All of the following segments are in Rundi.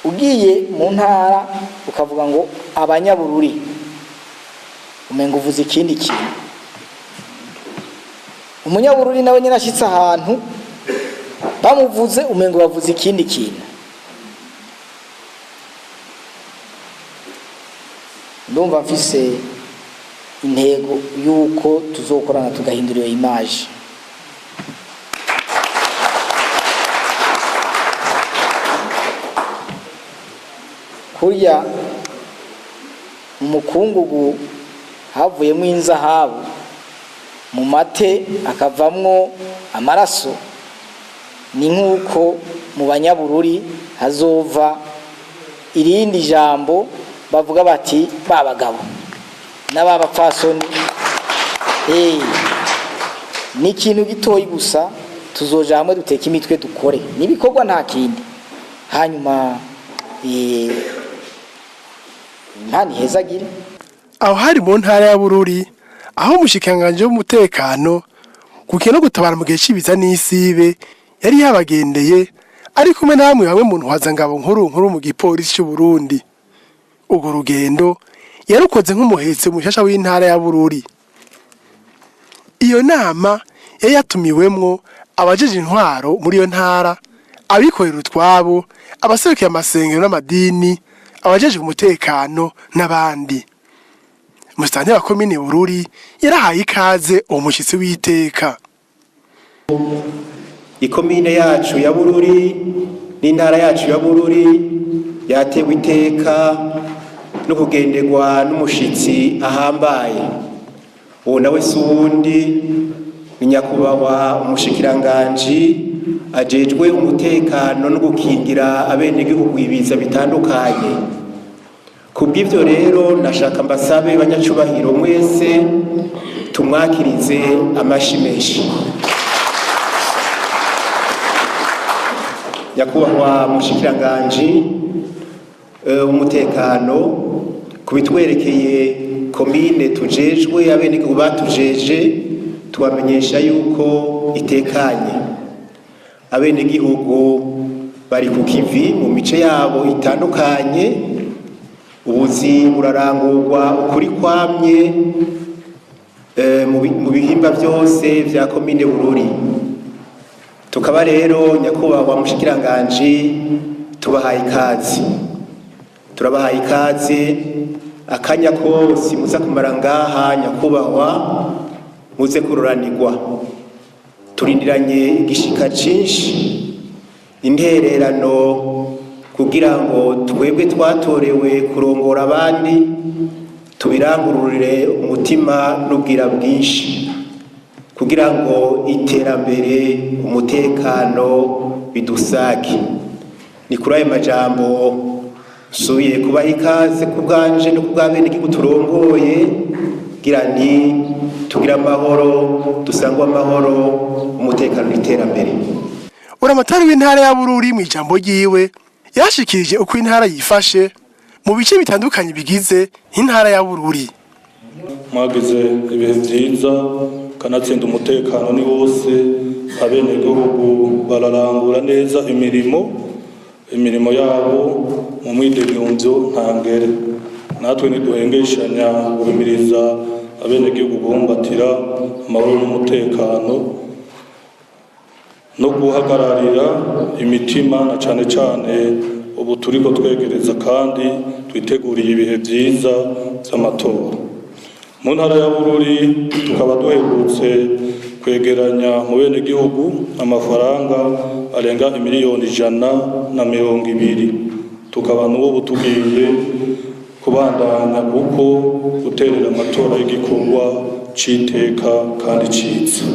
ugiye mu ntara ukavuga ngo abanyabururi umenga uvuze ikindi kintu. Umunyabururi nawe nyine ashitse ahantu bamuvuze umenga bavuze ikindi kintu. Ndumva mfise intego yuko tuzokorana tugahindura iyo image. Kurya mu mukungugu havuyemo inzahabu, mu mate akavamwo amaraso, ni nk'uko mu banyabururi hazova irindi jambo bavuga bati babagabo n'ababapfasoni. Ni ikintu gitoyi gusa, tuzoja hamwe duteka imitwe dukore n'ibikorwa nta kindi. Hanyuma ntani hezagire aho hari mu ntara ya Bururi, aho umushikanganje w'umutekano kukiye no gutabara mu gihe cibiza n'isibe yari yabagendeye ari kumwe namwe bamwe mu ntwazangabo nkuru mu gipolisi cy'u Burundi. Ugo rugendo yarukoze nk'umuhetsi mushasha w'intara ya Bururi. Iyo nama yari yatumiwemwo abajeje intwaro muri iyo ntara, abikorera utwabo, abaserukiye amasengero n'amadini, abajeje umutekano n'abandi. Musitani wa komine Bururi yarahaye ikaze uwo mushitsi w'iteka. Ikomine yacu ya Bururi n'intara yacu ya Bururi yatewe iteka no kugenderwa n'umushitsi ahambaye. Uwo nawe suwundi nyakubahwa umushikiranganji ajejwe umutekano no gukingira abenegihugu ibiza bitandukanye. Kubw'ivyo rero nashaka mbasabe banyacubahiro mwese tumwakirize amashi menshi. Nyakubahwa mushikiranganji umutekano kubitwerekeye komine tujejwe abenegihugu batujeje tubamenyesha yuko itekanye. Abenegihugu bari ku kivi mu mice yabo itandukanye, ubuzi burarangurwa ukuri kwamye mu bihimba byose vya komine Bururi. Tukaba rero nyakubahwa mushikiranganji tubahaye ikaze. Turabahaye ikaze akanya kose muza kumara ngaha nyakubahwa muze kururanirwa. Turindiranye igishika cinshi intererano kugira ngo twebwe twatorewe kurongora abandi tubirangururire umutima n'ubwira bwinshi kugira ngo iterambere umutekano bidusake. Ni kuri ayo majambo suye kubaha ikaze kubwanje no kubw'abenegihugu turongoye gira nti tugira amahoro, dusangwa amahoro, umutekano n'iterambere. Uramatari w'intara ya Bururi mu ijambo ryiwe yashikirije uko intara yifashe mu bice bitandukanye bigize intara ya Bururi. Mwagize ibihe vyiza kanatsinda umutekano ni wose, abenegihugu bararangura neza imirimo yabo mu mwidegemvyo ntangere. Natwe niduhengeshanya guhimiriza abenegihugu bumbatira amahoro n'umutekano no guhagararira imitima na cane ubu turiko twegereza kandi twiteguriye ibihe vyiza vy'amatora. Mu ntara ya Bururi tukaba duherutse kwegeranya mu benegihugu amafaranga arenga miliyoni 120. Tukaba n'ubu tugiye kubandanya kuko guterera amatora y'igikorwa c'iteka kandi ciza.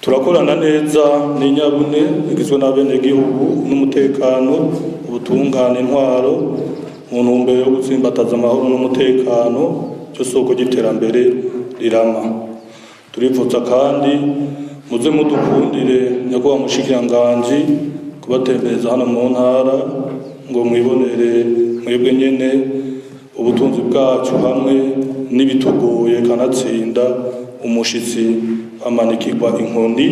Turakorana neza n'inyabune igizwe n'abenegihugu n'umutekano, ubutungane, intwaro mu ntumbero yo gutsimbataza amahoro n'umutekano cyo soko giterambere rirama. Turifuza kandi muze mudukundire nyakubahwa mushikiranganji kubatembereza hano mu ntara ngo mwibonere mwebwe nyene ubutunzi bwacu hamwe n'ibitugoye kanatsinda umushitsi amanikirwa inkoni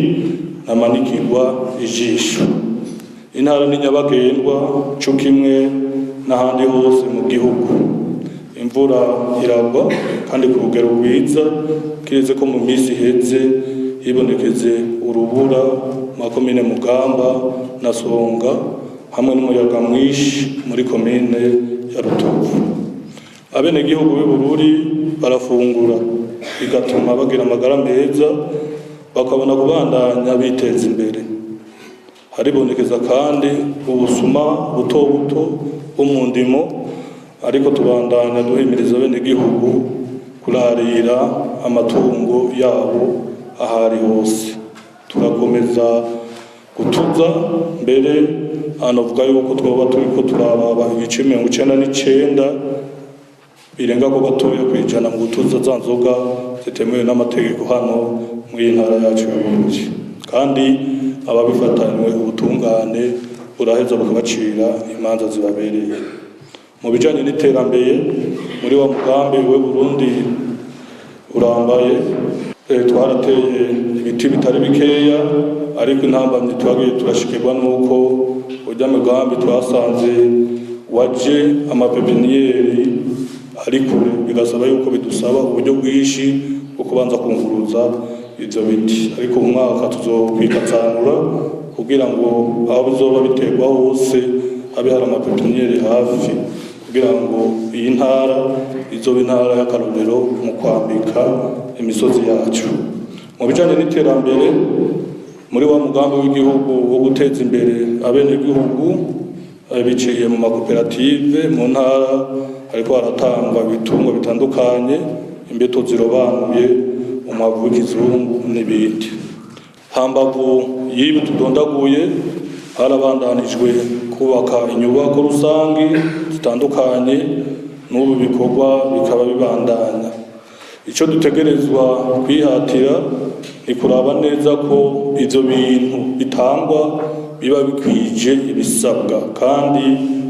namanikirwa ijisho. intara ni nyabagendwa cyo kimwe n'ahandi hose mu gihugu. Imvura iragwa kandi ku rugero rwiza, kiretse ko mu minsi iheze hibonekeze urubura mu makomine Mugamba na Songa hamwe n'umuyaga mwinshi muri komine ya Rutovu. Abenegihugu b'i Bururi barafungura bigatuma bagira amagara meza, bakabona kubandanya biteza imbere. Haribonekeza kandi ubusuma buto buto bwo mu ndimo, ariko tubandanya duhimiriza abenegihugu kurarira amatungo yabo ahari hose. Turakomeza gutuza mbere, hanavuga yuko twoba turiko turababa ibice 99 birenga ko batoya kwijana mu gutuza za nzoga zitemewe n'amategeko hano mu ntara yacu y'Uburundi, kandi ababifatanywe ubutungane buraheza bukabacira imanza zibabereye. Mu bijanye n'iterambere muri wa mugambi we Burundi urambaye, twarateye ibiti bitari bikeya, ariko intambamyi twagiye turashikirwa nuko ujya mugambi twasanze waje amapepiniyeri ariko bigasaba yuko bidusaba uburyo bwinshi bwo kubanza kunguruza ivyo biti, ariko mu mwaka tuzokwikatsanura kugira ngo aho bizoba biterwa hose habe hari amapepiniyeri hafi, kugira ngo iyi ntara izobe intara y'akarorero mu kwambika imisozi yacu. Mu bijanye n'iterambere muri wa mugambi w'igihugu wo guteza imbere abenegihugu biciye mu makoperative mu ntara, ariko haratangwa ibitungwa bitandukanye, imbuto zirobanuye, umwavu w'ikizungu n'ibindi. Hambavu y'ibi tudondaguye, harabandanijwe kubaka inyubako rusangi zitandukanye, n'ubu bikorwa bikaba bibandanya. Icyo dutegerezwa kwihatira ni kuraba neza ko ivyo bintu bitangwa biba bikwije ibisabwa kandi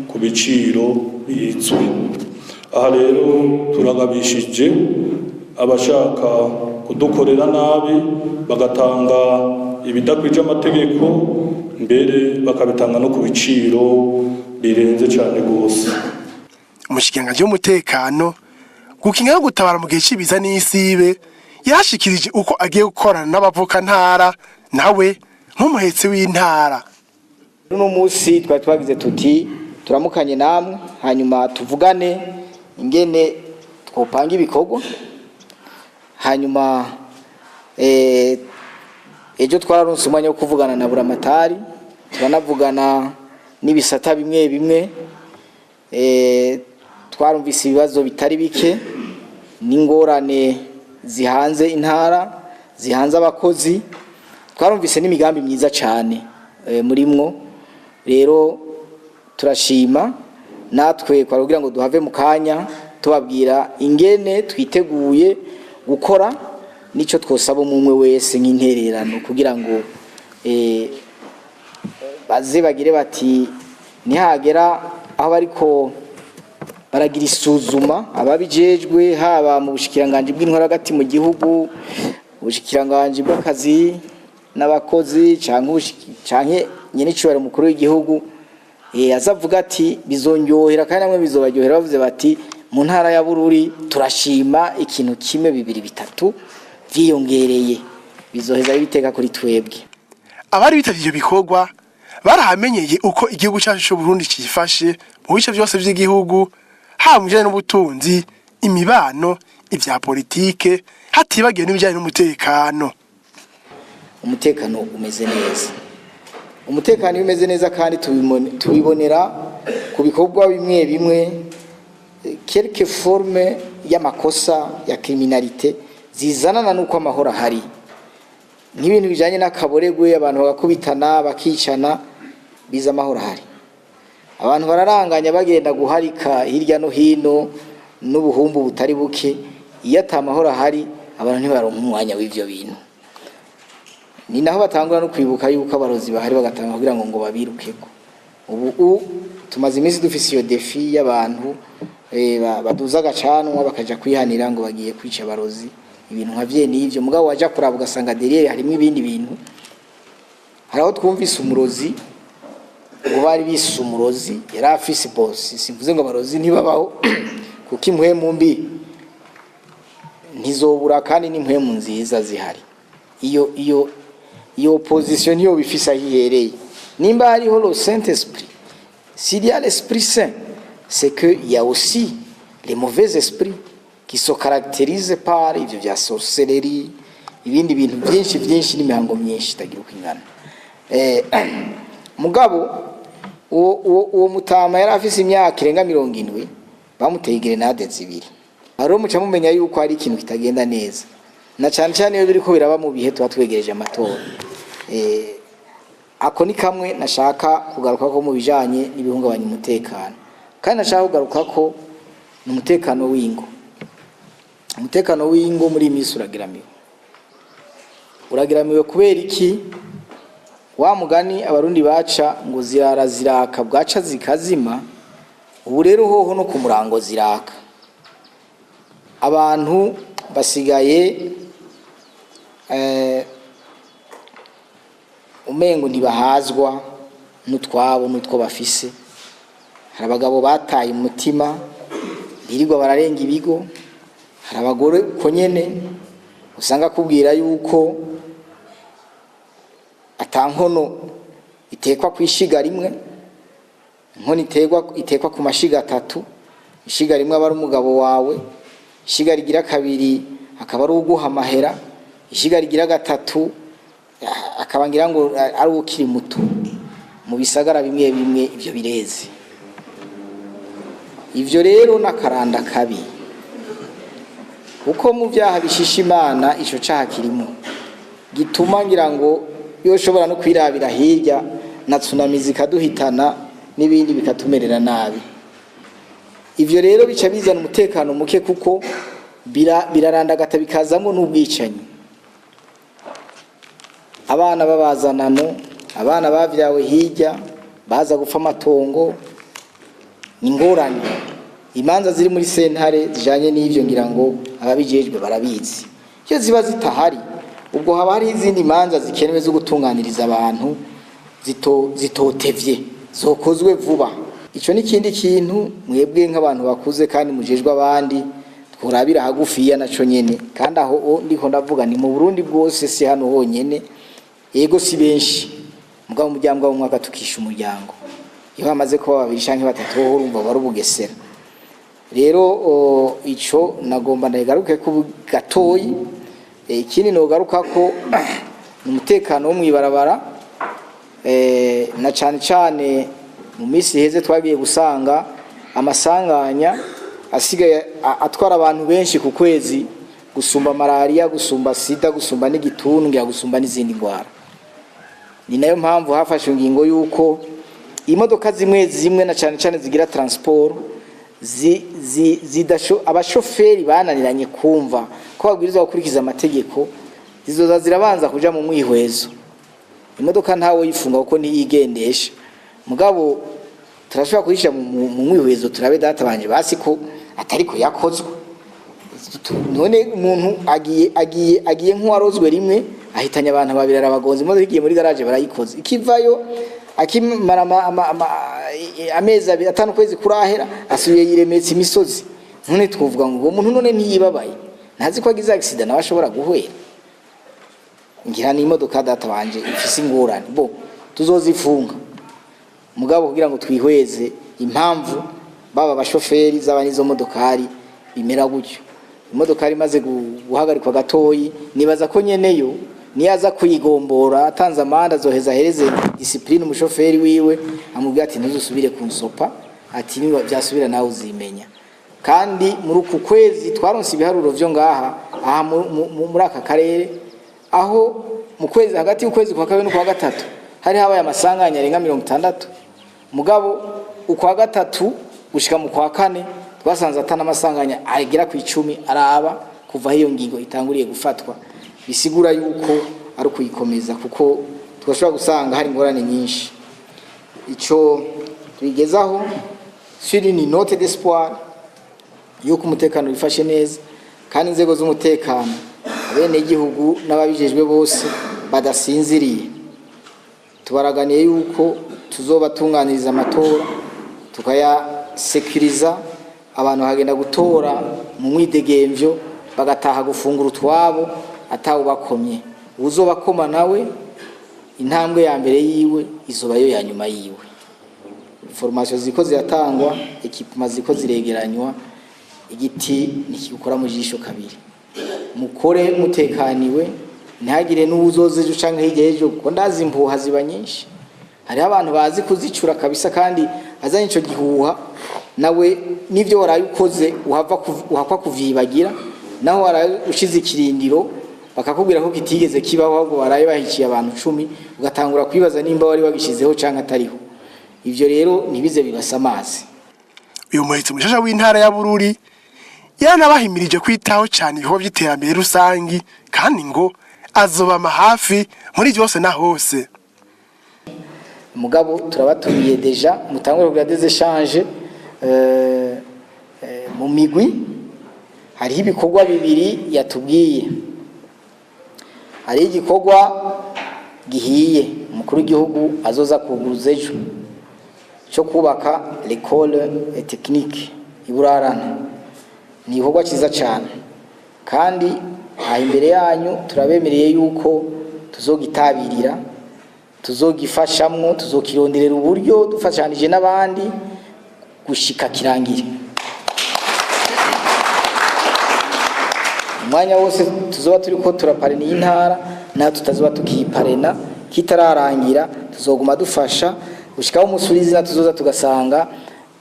ku biciro bizwi. Aha rero turagabishije abashaka kudukorera nabi, bagatanga ibidakwije amategeko, mbere bakabitanga no ku biciro birenze cyane gose. Umushikiranganji w'umutekano gukinga no gutabara mu gihe cy'ibiza n'isibe yashikirije uko agiye gukorana n'abavuka ntara nawe nk'umuhetsi w'intara. Uno munsi twari twagize tuti turamukanye namwe, hanyuma tuvugane ingene twopanga ibikorwa, hanyuma ejo twararonse umwanya wo kuvugana na buramatari, turanavugana n'ibisata bimwe bimwe, twarumvise ibibazo bitari bike n'ingorane zihanze intara, zihanze abakozi, twarumvise n'imigambi myiza cyane murimwo. Rero turashima natwe kugira ngo duhave mu kanya tubabwira ingene twiteguye gukora nico twosaba umwe wese nk'intererano, kugira ngo baze bagire bati nihagera aho bariko baragira isuzuma ababijejwe, haba mu bushikiranganje bw'intwara hagati mu gihugu, ubushikiranganje bw'akazi n'abakozi, canke nyene icubahiro mukuru w'igihugu, azavuga ati bizonyohera kandi namwe bizobaryohera, bavuze bati mu ntara ya Bururi turashima ikintu kimwe bibiri bitatu vyiyongereye, bizoheza biteka kuri twebwe. Abari bitavye ivyo bikorwa barahamenyeye uko igihugu cyacu cy'u Burundi cyifashe mu bice byose by'igihugu, haba mu bijanye n'ubutunzi, imibano, ivya politike, hatibagiye n'ibijanye n'umutekano. Umutekano umeze neza, umutekano umeze neza kandi tubibonera ku bikorwa bimwe bimwe, quelque forme y'amakosa ya criminalité zizanana nuko amahoro ahari, nk'ibintu bijanye n'akaboregwe, abantu bagakubitana bakicana, biza amahoro ahari. Abantu bararanganya bagenda guharika hirya no hino n'ubuhumbu butari buke, iyo atamahoro ahari abantu ntibaronka umwanya w'ivyo bintu. Ni naho batangura no kwibuka yuko abarozi bahari bagatanga kugira ngo babirukeko. Ubu tumaze iminsi dufise iyo defi y'abantu baduza agacanwa bakaja kwihanira ngo bagiye kwica abarozi, ibintu nka vyene ivyo. Mugabo waja kuraba ugasanga derrière harimo ibindi bintu. Haraho twumvise umurozi ngo bari bise umurozi yari afise bosi, simvuze ngo abarozi ntibabaho kuko impwemu mbi ntizobura kandi n'impwemu nziza zihari. Iyo opposition niyo bifise ahihereye. Nimba hariho le Saint-Esprit, s'il y a l'Esprit Saint, c'est que il y a aussi les mauvais esprits qui se caractérisent par ivyo vya sorcellerie, ibindi bintu byinshi n'imihango myinshi itagira uko ingana. Mugabo uwo mutama yari afise imyaka irenga 70, bamuteye grenade zibiri. Aro muca mumenya yuko ari ikintu kitagenda neza, na cyane cyane iyo biriko biraba mu bihe tuba twegereje amatora. Ako ni kamwe nashaka kugaruka ko mu bijanye n'ibihungabanya umutekano, kandi nashaka kugaruka ko n'umutekano w'ingo. Umutekano w'ingo muri imisi uragiramiwe kubera iki? Wa mugani abarundi baca ngo zirara ziraka bwaca zikazima, ubu rero hoho no ku murango ziraka. Abantu basigaye umengo ntibahazwa n'utwabo n'utwo bafise. Hari abagabo bataye umutima birirwa bararenga ibigo, hari abagore uko nyene usanga kubwira yuko atankono itekwa kwishiga rimwe, inkono itekwa ku mashiga 3, ishiga rimwe aba ari umugabo wawe, ishiga rigira kabiri akaba ari uguha amahera, ishiga rigira gatatu akabangira ngo ari ukiri muto. Mu bisagara bimwe ivyo bireze. Ivyo rero nakaranda kabi, uko mu byaha bishisha Imana ico caha kirimo gituma ngira ngo yoshobora no kwirabira hirya na tsunami zikaduhitana n'ibindi bikatumerera nabi. Ivyo rero bica bizana umutekano muke kuko birarandagata bikazamwo n'ubwicanyi. Abana babazanano, abana bavyawe hirya baza gupfa amatongo, ingorane. Imanza ziri muri sentare zijanye n'ivyo ngira ngo ababijejwe barabizi. Iyo ziba zitahari, ubwo haba hari izindi manza zikenewe zo gutunganiriza abantu zitotevye, zokozwe vuba. Ico ni kindi kintu mwebwe nk'abantu bakuze kandi mujejwe abandi tworabira hagufiya naco nyene. Kandi aho ndiko ndavuga ni mu Burundi bwose, si hano honyene. Yego si benshi, mugabo umuryango w'umwaka tukisha umuryango. Iyo hamaze kuba babiri canke batatu ho urumva bari ubugesera. Rero ico nagomba ndagaruke ku gatoyi. Ikindi nogaruka ko umutekano wo mwibarabara, na cyane mu minsi heze twagiye gusanga amasanganya asigaye atwara abantu benshi ku kwezi, gusumba malaria, gusumba sida, gusumba n'igituntu, ngira gusumba n'izindi ndwara. Ni nayo mpamvu hafashwe ingingo yuko imodoka zimwe na cyane zigira transport abashoferi bananiranye kumva ko babwirizwa gukurikiza amategeko, zizoza zirabanza kuja mu mwihwezo. Imodoka ntawe yifunga kuko ntiyigendesha, mugabo turashobora kuhisha mu mwihwezo turabe data banje basi ko atari ko yakozwe. None umuntu agiye nk'uwarozwe rimwe ahitanya abantu babiri arabagonze, imodoka igiye muri garage barayikoze, ikivayo akimara amezi 5 kwezi kurahera asubiye yiremetse imisozi. None twovuga ngo umuntu none ntiyibabaye, ntazi ko agize accident abashobora guhwera. Ngira ni imodoka data banje ifise ingorane, bo tuzozifunga mugabo kugira ngo twihweze impamvu baba bashoferi z'abani zo modokari bimera gutyo. Imodokari maze guhagarikwa gatoyi, nibaza ko nyeneyo niyaza kuyigombora atanze amanda zoheza hereze discipline umushoferi wiwe, amubwira ati ntuzusubire kunsopa, ati niba byasubira nawe uzimenya. Kandi muri uku kwezi twaronse ibiharuro vyo ngaha aha muri aka karere, aho mu kwezi hagati y'ukwezi kwa kabiri n'ukwa gatatu hari habaye amasanganya arenga 60, mugabo ukwa gatatu gushika mu kwa kane twasanze atana amasanganya agera ku 10 araba kuva hiyo ngingo itanguriye gufatwa. Bisigura yuko ari kuyikomeza kuko twashobora gusanga hari ingorane nyinshi. Ico twigezaho siri ni note d'espoir yuko umutekano wifashe neza, kandi inzego z'umutekano abene igihugu n'ababijejwe bose badasinziriye. Tubaraganiye yuko tuzobatunganiriza amatora tukayasekuriza abantu hagenda gutora mu mwidegemvyo bagataha gufungura utwabo atawubakomye uzobakoma nawe intambwe ya mbere yiwe izobayo ya nyuma yiwe. Formation ziko ziratangwa, ekipuma ziko ziregeranywa, igiti nikikora mu jisho kabiri. Mukore mutekaniwe ntihagire n'uzozeje canke hirya ejo ko ndazi impuha ziba nyinshi. Hari abantu bazi kuzicura kabisa kandi azanye ico gihuha nawe nivyo waraye ukoze uhava kuvyibagira naho waraye ushize ikirindiro bakakubwira ko kitigeze kibaho ahubwo baraye bahiciye abantu 10 ugatangura kwibaza nimba wari wagishizeho canke atariho. Ivyo rero nibize bibasamazi. Uyu muhitsi mushasha w'intara ya Bururi yanabahimirije kwitaho cyane ibiho by'iterambere rusangi kandi ngo azobama hafi muri byose na hose. Mugabo turabatumiye deja mutangure kugira des échanges mu migwi. Hari ibikorwa bibiri yatubwiye. Hari igikorwa gihiye umukuru w'igihugu azoza kuguruza ejo cyo kubaka l'école technique iburarana. Ni igikorwa cyiza cyane kandi imbere yanyu turabemereye yuko tuzogitabirira, tuzogifashamwo, tuzokironderera uburyo dufashanije n'abandi gushika kirangire. Umwanya wose tuzoba turiko turaparena intara na tutazoba tukiparena kitararangira tuzoguma dufasha gushikaho umusurizi na tuzoza tugasanga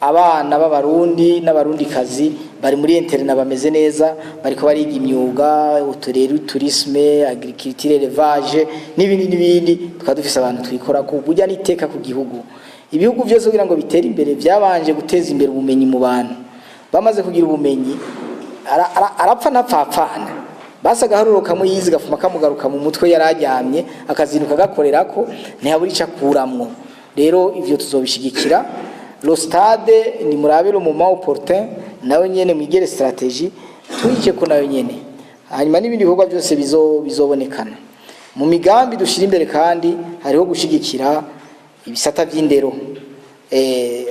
abana b'abarundi n'abarundi kazi bari muri internet bameze neza bariko bariga imyuga uturere tourisme agriculture élevage n'ibindi tukadufisa abantu twikora ku burya niteka ku gihugu. Ibihugu byose kugira ngo bitere imbere byabanje guteza imbere ubumenyi mu bantu. Bamaze kugira ubumenyi arapfa napfapfana basaga haruruka mu yizi gafuma kamugaruka mu mutwe yarajyamye akazinuka gakorerako ntihaburi icakuramwo. Rero ivyo tuzobishigikira. Lo stade ni murabero mu moment opportun nawe nyene mwigere strategie twije ko nayo nyene hanyuma n'ibindi bikorwa byose bizobonekana mu migambi dushira imbere kandi hariho gushigikira ibisata by'indero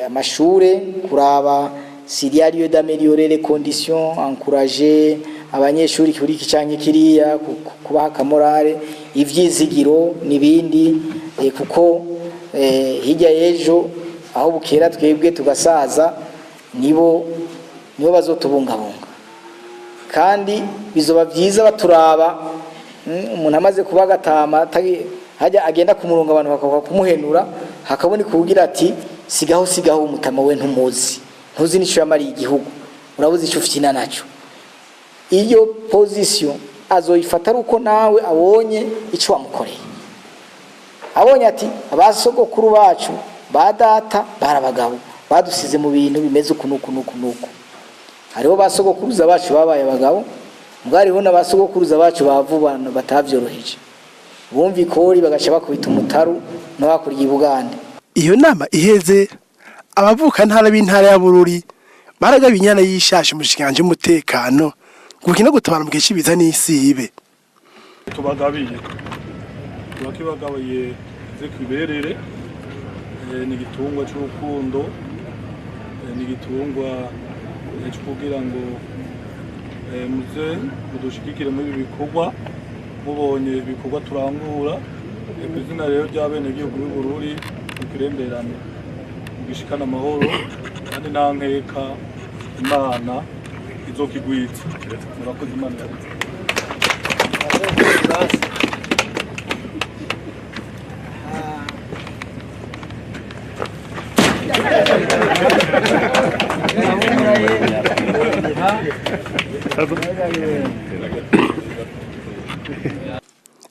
amashure kuraba s'il y a lieu d'améliorer les conditions encourager abanyeshuri kuri iki canke kiriya kubaha kamorale ivyizigiro nibindi kuko hirya yejo aho bukera twebwe tugasaza nibo bazotubungabunga kandi bizoba byiza baturaba umuntu amaze kuba gatama hajya agenda ku murongo abantu bakakwa kumuhenura hakabone kugira ati sigaho umutama we ntumuzi ntuzi nico yamari igihugu urabuze ico ufite naco. Iyo position azoyifata uko nawe abonye ico wamukoreye abonye ati abasogokuru bacu badata barabagabo badusize mu bintu bimeze ukunuku hariho basogokuruza bacu babaye abagabo mbwariho n'abasogokuruza bacu bavubana batavyoroheje bumva ikori bagasha bakubita umutaru no bakuriye Bugande. Iyo nama iheze abavuka ntara b'intara ya Bururi baragaba inyana yishashe mushikanje umutekano gukina gutabara mu gihe biza n'isibe tubagabiye ze kwiberere ni igitungwa cy'urukundo ni igitungwa cyo kugira ngo muze mudushikikire muri ibi bikorwa mubonye ibikorwa turangura izina rero ry'abene gihugu b'u Burundi ukiremberane ugishikana amahoro kandi nta nkeka Imana izokigwitsa. Murakoze Imana yawe.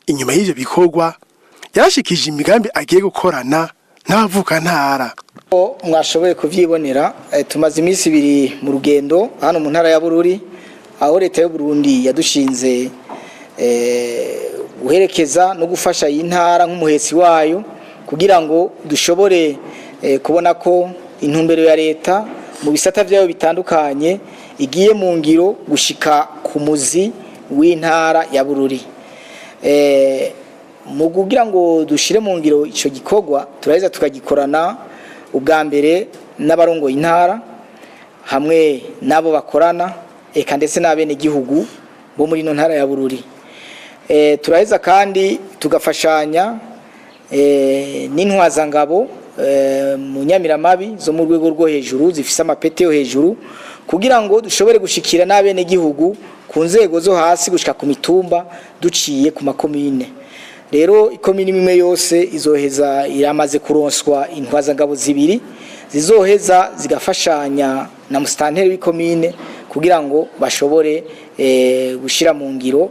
Inyuma y'ivyo bikorwa yarashikije imigambi agiye gukorana n'abavuka ntara. Mwashoboye kuvyibonera tumaze iminsi ibiri mu rugendo hano mu ntara ya Bururi aho leta y'u Burundi yadushinze guherekeza no gufasha iyi ntara nk'umuhetsi wayo kugira ngo dushobore kubona ko intumbero ya leta mu bisata byayo bitandukanye igiye mu ngiro gushika ku muzi w'intara ya Bururi. mu kugira ngo dushire mu ngiro ico gikorwa turaheza tukagikorana ubwa mbere n'abarongoye intara hamwe nabo bakorana eka ndetse n'abene gihugu bo muri no ntara ya Bururi. Turaheza kandi tugafashanya n'intwazangabo mu Nyamiramabi zo mu rwego rwo hejuru zifise amapete yo hejuru kugira ngo dushobore gushikira n'abene gihugu ku nzego zo hasi gushika ku mitumba duciye ku makomine. Rero ikomine imwe yose izoheza iramaze kuronswa intwazangabo zibiri zizoheza zigafashanya na musitanteri w'ikomine kugira ngo bashobore gushira mu ngiro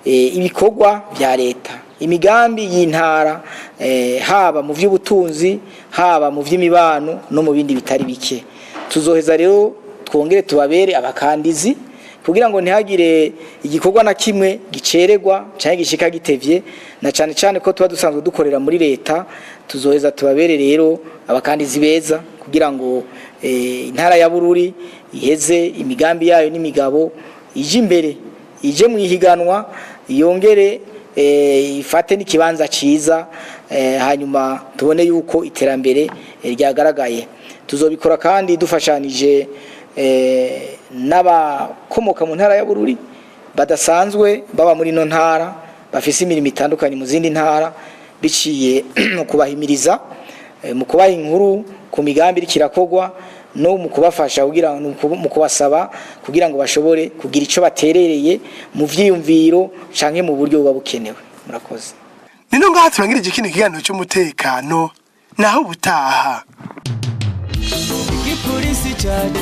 ibikorwa bya leta, imigambi y'intara haba mu vy'ubutunzi haba mu vy'imibano no mu bindi bitari bike. Tuzoheza rero twongere tubabere abakandizi kugira ngo ntihagire igikorwa na kimwe gicererwa cyangwa gishika gitevye, na cyane cyane ko tuba dusanzwe dukorera muri leta. Tuzoheza tubabere rero abakandizi beza kugira ngo intara ya Bururi iheze imigambi yayo n'imigabo ije imbere, ije mu ihiganwa, yongere ifate n'ikibanza ciza, hanyuma tubone yuko iterambere ryagaragaye. Tuzobikora kandi dufashanije n'abakomoka mu ntara ya Bururi badasanzwe baba muri no ntara bafise imirimo itandukanye mu zindi ntara, biciye mu kubahimiriza, mu kubaha inkuru ku migambi ikirakogwa no mu kubafasha kugira mu kubasaba kugira ngo bashobore kugira ico baterereye mu vyiyumviro canke mu buryo buba bukenewe. Murakoze. Nino ngaha turangirije kino kiganiro cy'umutekano naho butaha. Igipolisi cyane